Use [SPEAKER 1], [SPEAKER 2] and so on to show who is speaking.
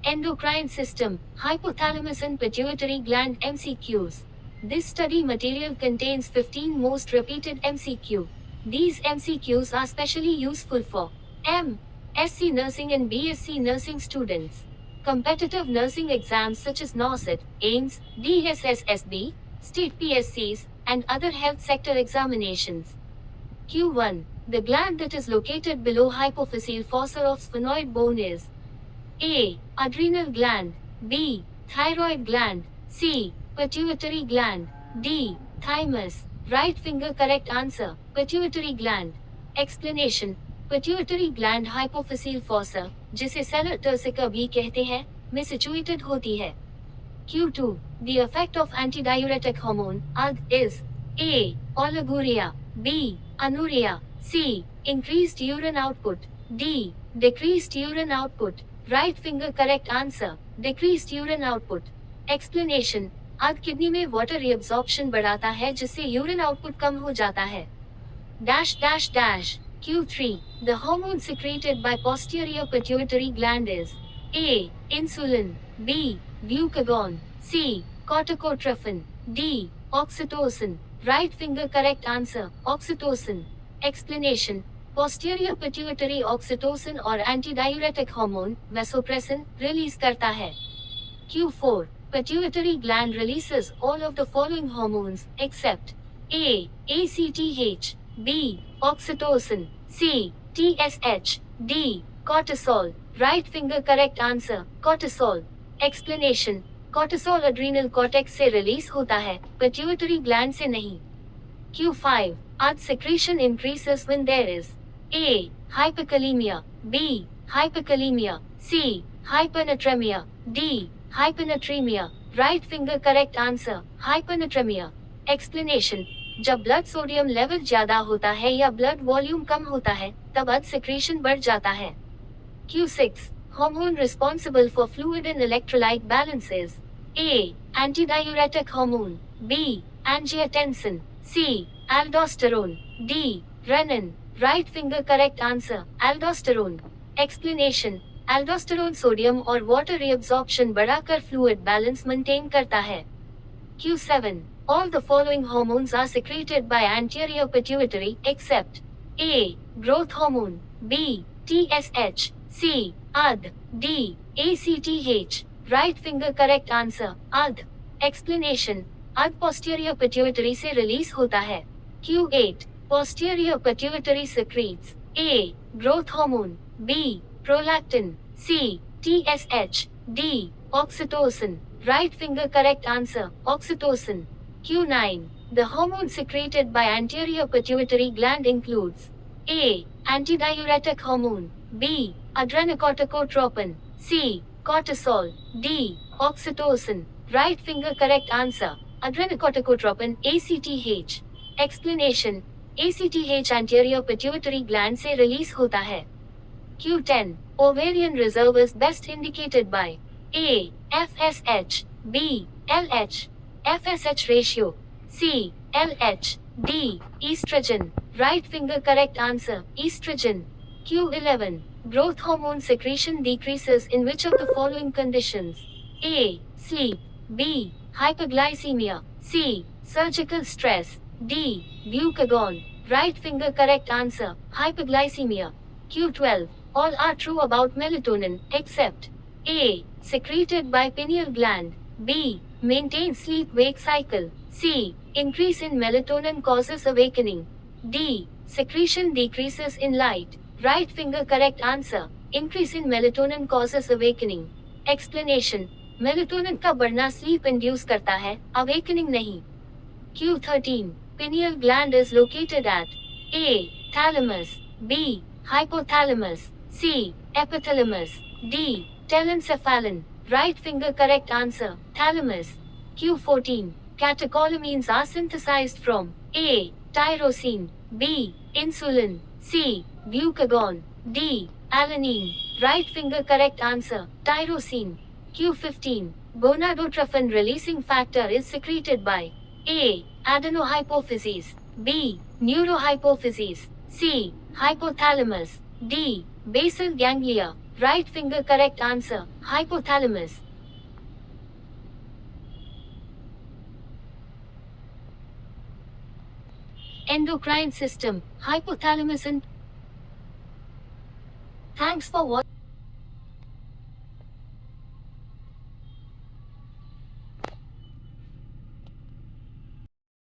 [SPEAKER 1] Endocrine system, hypothalamus and pituitary gland MCQs. This study material contains 15 most repeated MCQ. These MCQs are specially useful for M.Sc nursing and BSc nursing students. Competitive nursing exams such as NOSET, AIMS, DSSSB, state PSCs, and other health sector examinations. Q1. The gland that is located below hypophyseal fossa of sphenoid bone is A. Adrenal gland. B. Thyroid gland. C. Pituitary gland. D. Thymus. Right finger correct answer. Pituitary gland. Explanation. Pituitary gland hypophyseal fossa, जिसे seller turcica भी कहते हैं, में situated होती है. Q2. The effect of antidiuretic hormone AG is A. Oliguria. B. Anuria. C. Increased urine output. D. Decreased urine output. Right finger correct answer. Decreased urine output. Explanation. AG kidney में water reabsorption बढ़ाता है जिससे urine output कम हो जाता है. Q3. The hormone secreted by posterior pituitary gland is A. Insulin. B. Glucagon. C. Corticotrophin. D. Oxytocin. Right finger correct answer. Oxytocin. Explanation. Posterior pituitary oxytocin और antidiuretic hormone vasopressin release करता है. Q4. Pituitary gland releases all of the following hormones except A. ACTH. B. Oxytocin. C. TSH. D. Cortisol. Right finger correct answer. Cortisol. Explanation. Cortisol adrenal cortex से release होता है, pituitary gland से नहीं. Q5. AG secretion increases when there is A. Hyperkalemia. B. Hyperkalemia. C. Hypernatremia. D. Hypernatremia. Right finger correct answer. Hypernatremia. Explanation. जब blood sodium level ज्यादा होता है या ब्लड वॉल्यूम कम होता है, तब AG secretion बढ़ जाता है. Q6. Hormone responsible for fluid and electrolyte balance is A. Antidiuretic hormone. B. Angiotensin. C. Aldosterone. D. Renin. Right finger correct answer. Aldosterone. Explanation. Aldosterone sodium और वाटर reabsorption बढ़ाकर fluid balance maintain करता है. Q7. All the following hormones are secreted by anterior pituitary except A. Growth hormone. B. TSH. C. AD. D. ACTH. Right finger correct answer. AD. Explanation. AD posterior pituitary से release होता है. Q8. Posterior pituitary secretes A. Growth hormone. B. Prolactin. C. TSH. D. Oxytocin. Right finger correct answer. Oxytocin. Q9. The hormone secreted by anterior pituitary gland includes A. Antidiuretic hormone. B. Adrenocorticotropin. C. Cortisol. D. Oxytocin. Right finger correct answer. Adrenocorticotropin ACTH. Explanation. ACTH anterior pituitary gland से release होता है. Q10. Ovarian reserve is best indicated by A. FSH. B. LH. FSH ratio. C. LH. D. Estrogen. Right finger correct answer. Estrogen. Q11. Growth hormone secretion decreases in which of the following conditions? A. Sleep. B. Hyperglycemia. C. Surgical stress. D. Glucagon. Right finger correct answer. Hyperglycemia. Q12. All are true about melatonin except A. Secreted by pineal gland. B. Maintain sleep-wake cycle. C. Increase in melatonin causes awakening. D. Secretion decreases in light. Right finger correct answer. Increase in melatonin causes awakening. Explanation. Melatonin का बढ़ना sleep induce करता है, awakening नहीं. Q13. Pineal gland is located at A. Thalamus. B. Hypothalamus. C. Epithalamus. D. Telencephalon. Right finger correct answer. Thalamus. Q14. Catecholamines are synthesized from A. Tyrosine. B. Insulin. C. Glucagon. D. Alanine. Right finger correct answer. Tyrosine. Q15. Gonadotrophin releasing factor is secreted by A. Adenohypophyses. B. Neurohypophyses. C. Hypothalamus. D. Basal ganglia. Right finger correct answer. Hypothalamus. Endocrine system. Hypothalamus and thanks for watching.